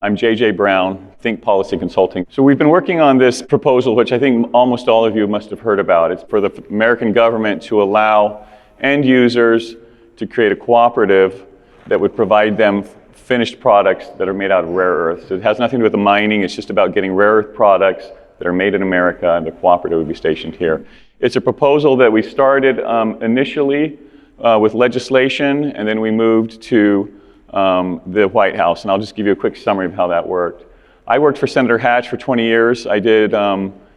I'm JJ Brown, Think Policy Consulting. So we've been working on this proposal, which I think almost all of you must have heard about. It's for the American government to allow end users to create a cooperative that would provide them finished products that are made out of rare earths. It has nothing to do with the mining, it's just about getting rare earth products that are made in America, and the cooperative would be stationed here. It's a proposal that we started initially with legislation, and then we moved to the White House, and I'll just give you a quick summary of how that worked. I worked for Senator Hatch for 20 years. I did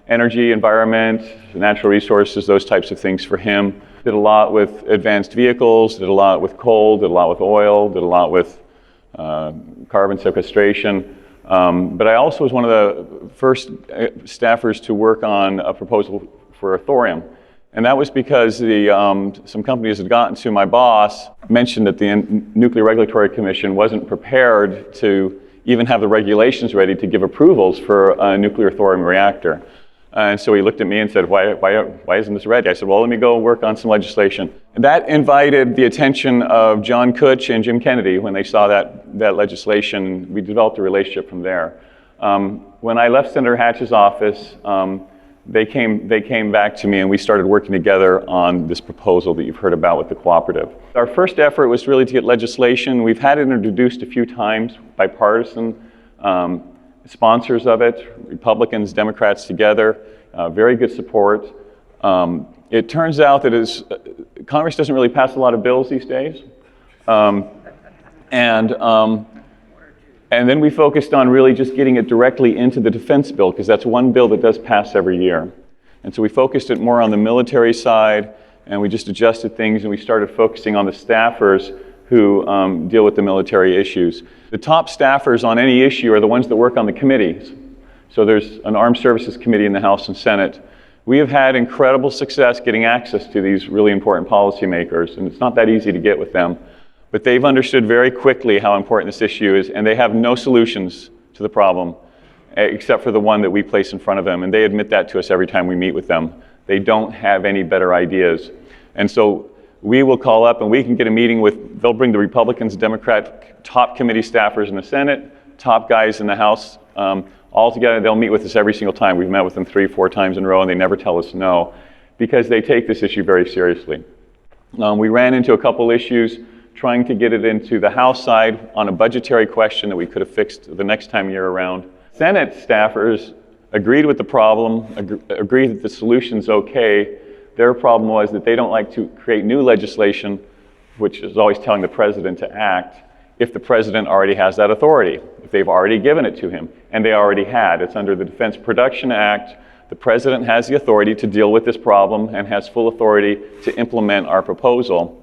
energy, environment, natural resources, those types of things for him. Did a lot with advanced vehicles, did a lot with coal, did a lot with oil, did a lot with carbon sequestration. But I also was one of the first staffers to work on a proposal for a thorium. And that was because some companies had gotten to my boss, mentioned that the Nuclear Regulatory Commission wasn't prepared to even have the regulations ready to give approvals for a nuclear thorium reactor. And so he looked at me and said, why isn't this ready? I said, well, let me go work on some legislation. And that invited the attention of John Kutch and Jim Kennedy when they saw that legislation. We developed a relationship from there. When I left Senator Hatch's office, they came back to me and we started working together on this proposal that you've heard about with the cooperative. Our first effort was really to get legislation. We've had it introduced a few times, bipartisan sponsors of it, Republicans, Democrats together, very good support. It turns out that Congress doesn't really pass a lot of bills these days. And then we focused on really just getting it directly into the defense bill, because that's one bill that does pass every year. And so we focused it more on the military side, and we just adjusted things, and we started focusing on the staffers who deal with the military issues. The top staffers on any issue are the ones that work on the committees. So there's an Armed Services Committee in the House and Senate. We have had incredible success getting access to these really important policymakers, and it's not that easy to get with them. But they've understood very quickly how important this issue is, and they have no solutions to the problem except for the one that we place in front of them. And they admit that to us every time we meet with them. They don't have any better ideas. And so we will call up and we can get a meeting with, they'll bring the Republicans, Democrat, top committee staffers in the Senate, top guys in the House, all together. They'll meet with us every single time. We've met with them 3-4 times in a row, and they never tell us no, because they take this issue very seriously. We ran into a couple issues trying to get it into the House side on a budgetary question that we could have fixed the next time you're around. Senate staffers agreed with the problem, agreed that the solution's okay. Their problem was that they don't like to create new legislation, which is always telling the president to act, if the president already has that authority, if they've already given it to him, and they already had. It's under the Defense Production Act. The president has the authority to deal with this problem and has full authority to implement our proposal.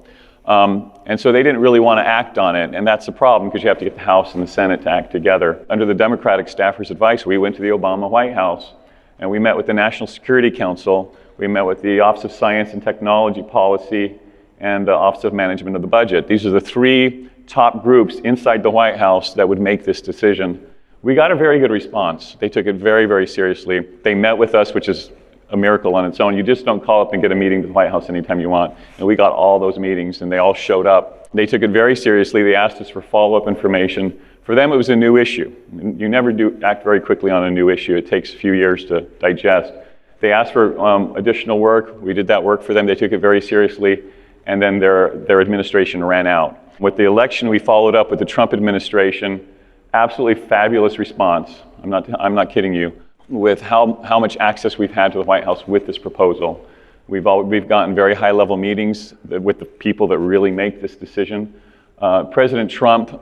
And so they didn't really want to act on it, and that's the problem, because you have to get the House and the Senate to act together. Under the Democratic staffers' advice, we went to the Obama White House, and we met with the National Security Council, we met with the Office of Science and Technology Policy, and the Office of Management of the Budget. These are the three top groups inside the White House that would make this decision. We got a very good response. They took it very, very seriously. They met with us, which is a miracle on its own. You just don't call up and get a meeting at the White House anytime you want. And we got all those meetings, and they all showed up. They took it very seriously. They asked us for follow-up information. For them, it was a new issue. You never do act very quickly on a new issue. It takes a few years to digest. They asked for additional work. We did that work for them. They took it very seriously, and then their administration ran out. With the election, we followed up with the Trump administration. Absolutely fabulous response. I'm not kidding you, with how much access we've had to the White House with this proposal. We've gotten very high-level meetings with the people that really make this decision. President Trump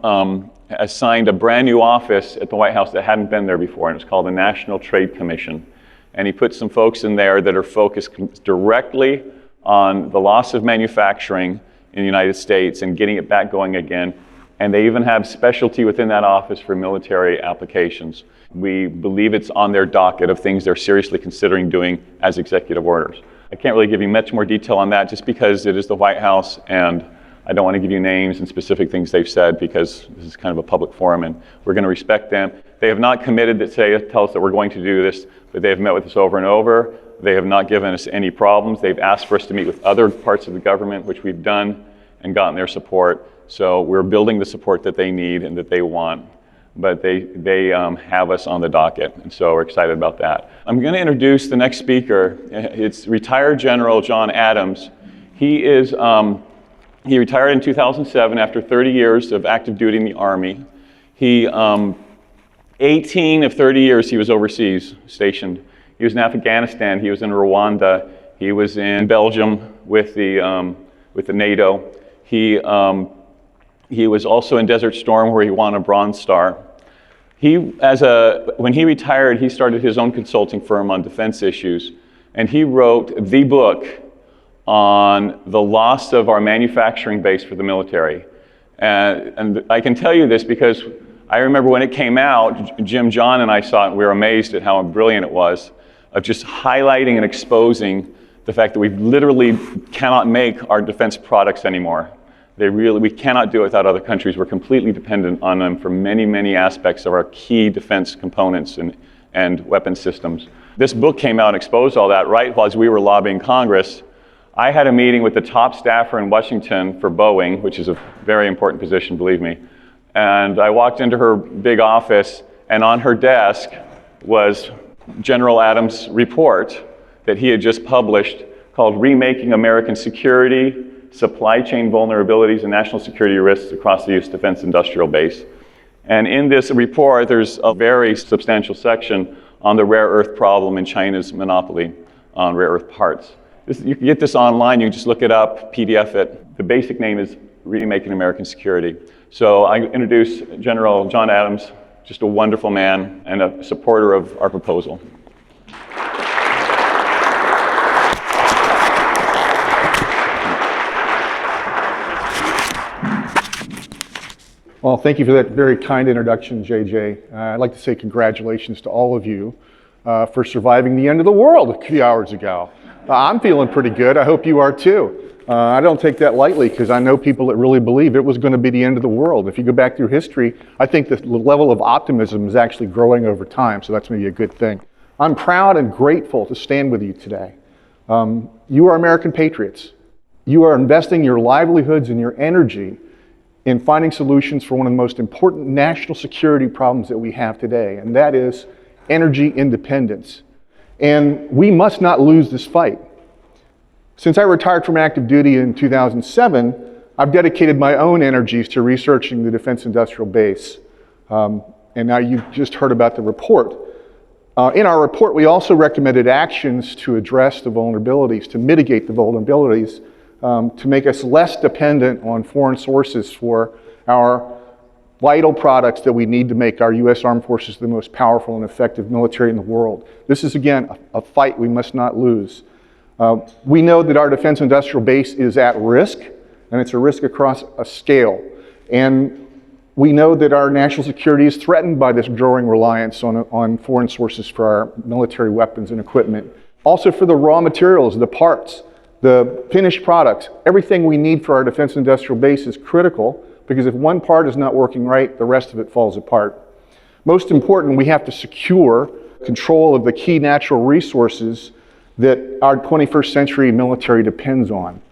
assigned a brand new office at the White House that hadn't been there before, and it's called the National Trade Commission. And he put some folks in there that are focused directly on the loss of manufacturing in the United States and getting it back going again. And they even have specialty within that office for military applications. We believe it's on their docket of things they're seriously considering doing as executive orders. I can't really give you much more detail on that, just because it is the White House, and I don't want to give you names and specific things they've said, because this is kind of a public forum and we're going to respect them. They have not committed to tell us that we're going to do this, but they have met with us over and over. They have not given us any problems. They've asked for us to meet with other parts of the government, which we've done, and gotten their support. So we're building the support that they need and that they want. but they have us on the docket, and so we're excited about that. I'm going to introduce the next speaker. It's retired General John Adams. He retired in 2007 after 30 years of active duty in the Army. 18 of 30 years he was overseas stationed. He was in Afghanistan, he was in Rwanda, he was in Belgium with the NATO. He was also in Desert Storm, where he won a Bronze Star. When he retired, he started his own consulting firm on defense issues, and he wrote the book on the loss of our manufacturing base for the military. And I can tell you this because I remember when it came out, Jim John and I saw it, and we were amazed at how brilliant it was, of just highlighting and exposing the fact that we literally cannot make our defense products anymore. We cannot do it without other countries. We're completely dependent on them for many, many aspects of our key defense components and weapon systems. This book came out and exposed all that right as we were lobbying Congress. I had a meeting with the top staffer in Washington for Boeing, which is a very important position, believe me. And I walked into her big office, and on her desk was General Adams' report that he had just published called Remaking American Security, Supply Chain Vulnerabilities and National Security Risks Across the U.S. Defense Industrial Base. And in this report, there's a very substantial section on the rare earth problem and China's monopoly on rare earth parts. You can get this online, you can just look it up, PDF it. The basic name is Remaking American Security. So I introduce General John Adams, just a wonderful man and a supporter of our proposal. Well, thank you for that very kind introduction, JJ. I'd like to say congratulations to all of you for surviving the end of the world a few hours ago. I'm feeling pretty good. I hope you are too. I don't take that lightly because I know people that really believe it was going to be the end of the world. If you go back through history, I think the level of optimism is actually growing over time, so that's maybe a good thing. I'm proud and grateful to stand with you today. You are American patriots. You are investing your livelihoods and your energy in finding solutions for one of the most important national security problems that we have today, and that is energy independence. And we must not lose this fight. Since I retired from active duty in 2007, I've dedicated my own energies to researching the defense industrial base. And now you've just heard about the report. In our report, we also recommended actions to address the vulnerabilities, to mitigate the vulnerabilities, to make us less dependent on foreign sources for our vital products that we need to make our U.S. Armed Forces the most powerful and effective military in the world. This is, again, a fight we must not lose. We know that our defense industrial base is at risk, and it's a risk across a scale. And we know that our national security is threatened by this growing reliance on foreign sources for our military weapons and equipment. Also for the raw materials, the parts, the finished products, everything we need for our defense industrial base is critical, because if one part is not working right, the rest of it falls apart. Most important, we have to secure control of the key natural resources that our 21st century military depends on.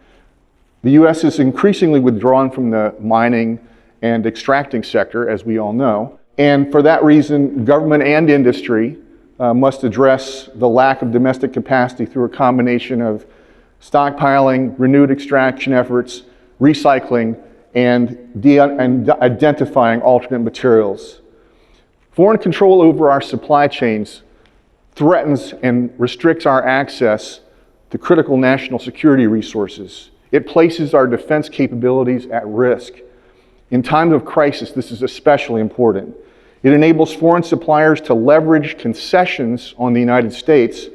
The U.S. is increasingly withdrawn from the mining and extracting sector, as we all know. And for that reason, government and industry must address the lack of domestic capacity through a combination of stockpiling, renewed extraction efforts, recycling, and identifying alternate materials. Foreign control over our supply chains threatens and restricts our access to critical national security resources. It places our defense capabilities at risk. In times of crisis, this is especially important. It enables foreign suppliers to leverage concessions on the United States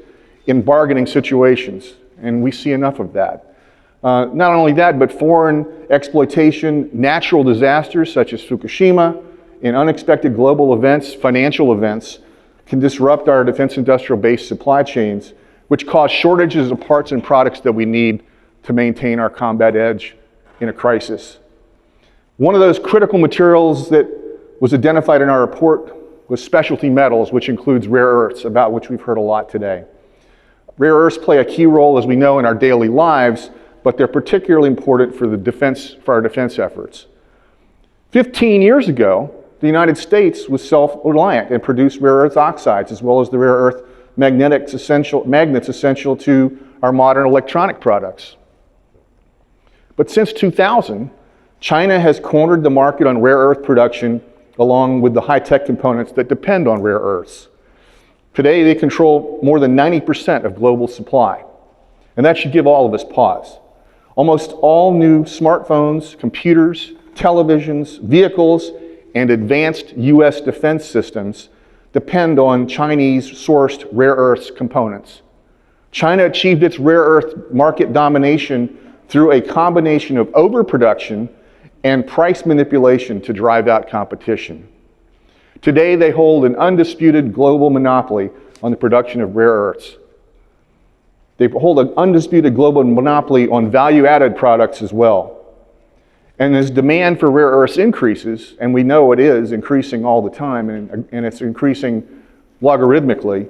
in bargaining situations, and we see enough of that. Not only that, but foreign exploitation, natural disasters such as Fukushima, and unexpected global events, financial events, can disrupt our defense industrial base supply chains, which cause shortages of parts and products that we need to maintain our combat edge in a crisis. One of those critical materials that was identified in our report was specialty metals, which includes rare earths, about which we've heard a lot today. Rare earths play a key role, as we know, in our daily lives, but they're particularly important for our defense efforts. 15 years ago, the United States was self-reliant and produced rare earth oxides as well as the rare earth magnets essential to our modern electronic products. But since 2000, China has cornered the market on rare earth production along with the high-tech components that depend on rare earths. Today, they control more than 90% of global supply, and that should give all of us pause. Almost all new smartphones, computers, televisions, vehicles, and advanced US defense systems depend on Chinese-sourced rare earths components. China achieved its rare earth market domination through a combination of overproduction and price manipulation to drive out competition. Today, they hold an undisputed global monopoly on the production of rare earths. They hold an undisputed global monopoly on value-added products as well. And as demand for rare earths increases, and we know it is increasing all the time, and it's increasing logarithmically,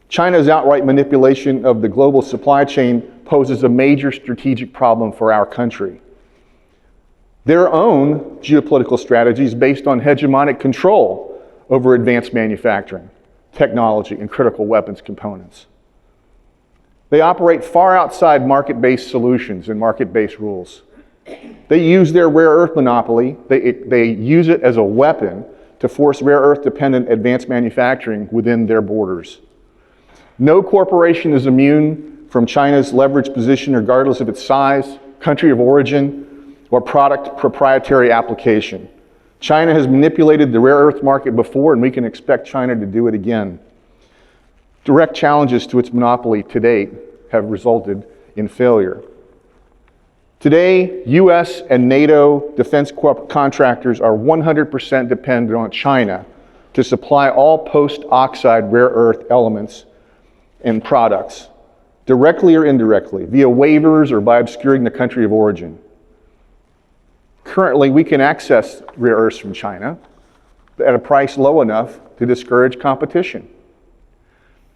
China's outright manipulation of the global supply chain poses a major strategic problem for our country. Their own geopolitical strategies based on hegemonic control over advanced manufacturing, technology, and critical weapons components. They operate far outside market-based solutions and market-based rules. They use their rare earth monopoly, they use it as a weapon to force rare earth-dependent advanced manufacturing within their borders. No corporation is immune from China's leveraged position regardless of its size, country of origin, or product proprietary application. China has manipulated the rare earth market before, and we can expect China to do it again. Direct challenges to its monopoly to date have resulted in failure. Today, US and NATO defense contractors are 100% dependent on China to supply all post-oxide rare earth elements and products, directly or indirectly, via waivers or by obscuring the country of origin. Currently, we can access rare earths from China at a price low enough to discourage competition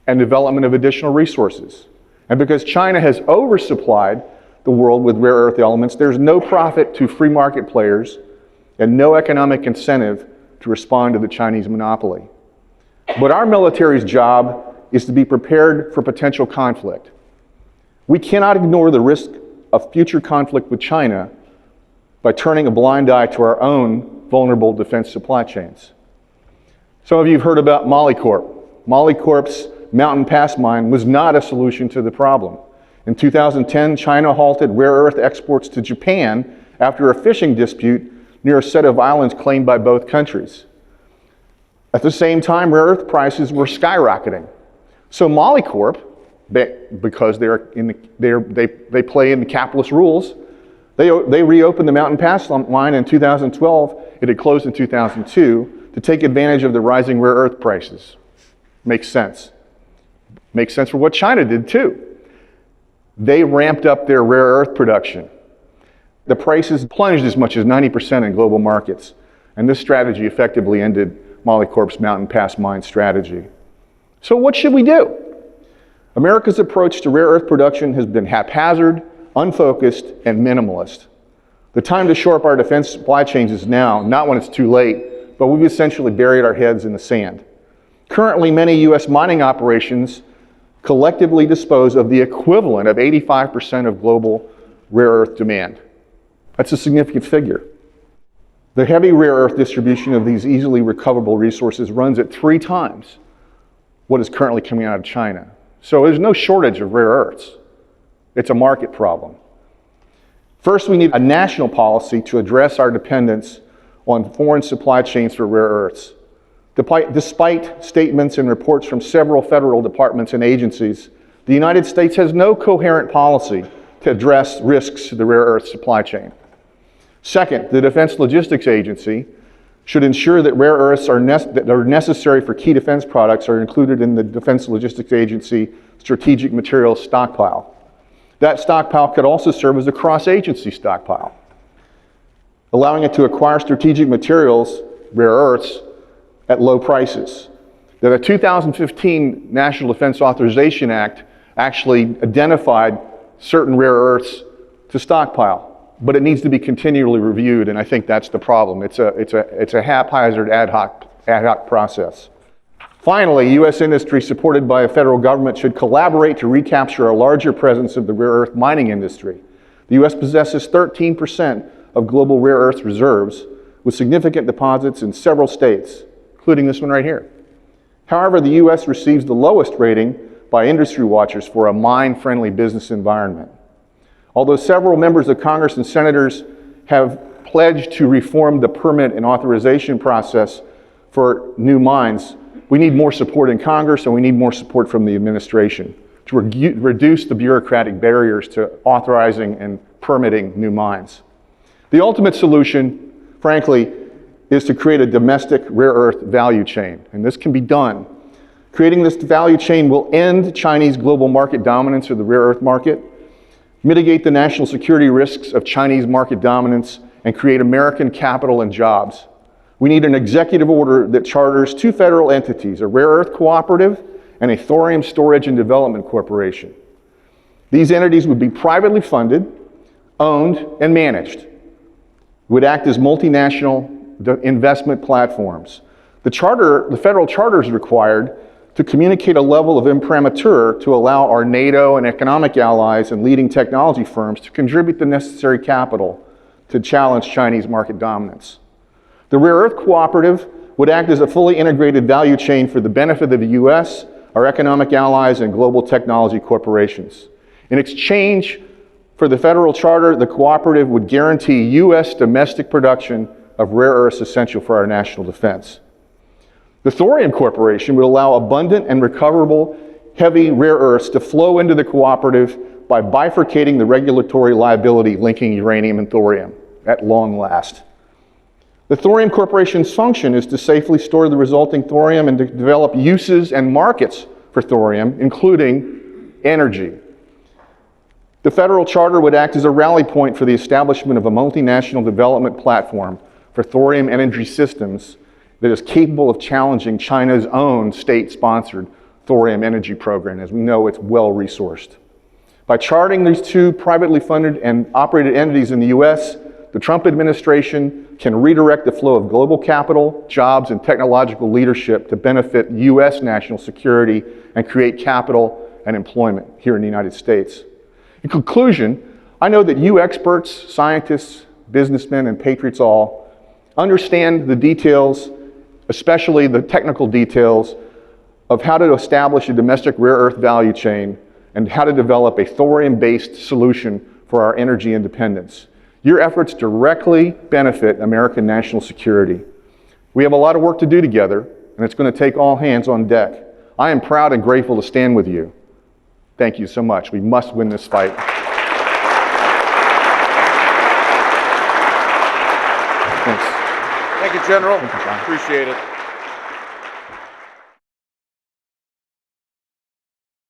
and development of additional resources. And because China has oversupplied the world with rare earth elements, there's no profit to free market players and no economic incentive to respond to the Chinese monopoly. But our military's job is to be prepared for potential conflict. We cannot ignore the risk of future conflict with China by turning a blind eye to our own vulnerable defense supply chains. Some of you have heard about Molycorp. Molycorp's Mountain Pass mine was not a solution to the problem. In 2010, China halted rare earth exports to Japan after a fishing dispute near a set of islands claimed by both countries. At the same time, rare earth prices were skyrocketing. So Molycorp, because they play in the capitalist rules, they reopened the Mountain Pass mine in 2012. It had closed in 2002 to take advantage of the rising rare earth prices. Makes sense. Makes sense for what China did too. They ramped up their rare earth production. The prices plunged as much as 90% in global markets, and this strategy effectively ended Molycorp's Mountain Pass mine strategy. So what should we do? America's approach to rare earth production has been haphazard, unfocused, and minimalist. The time to shore up our defense supply chains is now, not when it's too late, but we've essentially buried our heads in the sand. Currently, many US mining operations collectively dispose of the equivalent of 85% of global rare earth demand. That's a significant figure. The heavy rare earth distribution of these easily recoverable resources runs at 3 times what is currently coming out of China. So there's no shortage of rare earths. It's a market problem. First, we need a national policy to address our dependence on foreign supply chains for rare earths. Despite statements and reports from several federal departments and agencies, the United States has no coherent policy to address risks to the rare earth supply chain. Second, the Defense Logistics Agency should ensure that rare earths that are necessary for key defense products are included in the Defense Logistics Agency Strategic Materials Stockpile. That stockpile could also serve as a cross-agency stockpile, allowing it to acquire strategic materials, rare earths, at low prices. The 2015 National Defense Authorization Act actually identified certain rare earths to stockpile. but it needs to be continually reviewed, and I think that's the problem. It's a haphazard ad hoc process. Finally, U.S. industry supported by a federal government should collaborate to recapture a larger presence of the rare earth mining industry. The U.S. possesses 13% of global rare earth reserves, with significant deposits in several states, including this one right here. However, the U.S. receives the lowest rating by industry watchers for a mine-friendly business environment. Although several members of Congress and senators have pledged to reform the permit and authorization process for new mines, we need more support in Congress, and we need more support from the administration to reduce the bureaucratic barriers to authorizing and permitting new mines. The ultimate solution, frankly, is to create a domestic rare earth value chain, and this can be done. Creating this value chain will end Chinese global market dominance of the rare earth market, mitigate the national security risks of Chinese market dominance, and create American capital and jobs. We need an executive order that charters two federal entities, a rare earth cooperative and a thorium storage and development corporation. These entities would be privately funded, owned, and managed, would act as multinational investment platforms. The federal charter is required to communicate a level of imprimatur to allow our NATO and economic allies and leading technology firms to contribute the necessary capital to challenge Chinese market dominance. The Rare Earth Cooperative would act as a fully integrated value chain for the benefit of the U.S., our economic allies, and global technology corporations. In exchange for the federal charter, the cooperative would guarantee U.S. domestic production of rare earths essential for our national defense. The Thorium Corporation would allow abundant and recoverable heavy rare earths to flow into the cooperative by bifurcating the regulatory liability linking uranium and thorium at long last. The Thorium Corporation's function is to safely store the resulting thorium and to develop uses and markets for thorium, including energy. The federal charter would act as a rally point for the establishment of a multinational development platform for thorium energy systems that is capable of challenging China's own state-sponsored thorium energy program. As we know, it's well-resourced. By charting these two privately funded and operated entities in the U.S., the Trump administration can redirect the flow of global capital, jobs, and technological leadership to benefit U.S. national security and create capital and employment here in the United States. In conclusion, I know that you experts, scientists, businessmen, and patriots all understand the details, especially the technical details, of how to establish a domestic rare earth value chain and how to develop a thorium-based solution for our energy independence. Your efforts directly benefit American national security. We have a lot of work to do together, and it's going to take all hands on deck. I am proud and grateful to stand with you. Thank you so much. We must win this fight. Thanks. Thank you, General. Thank you, John. Appreciate it.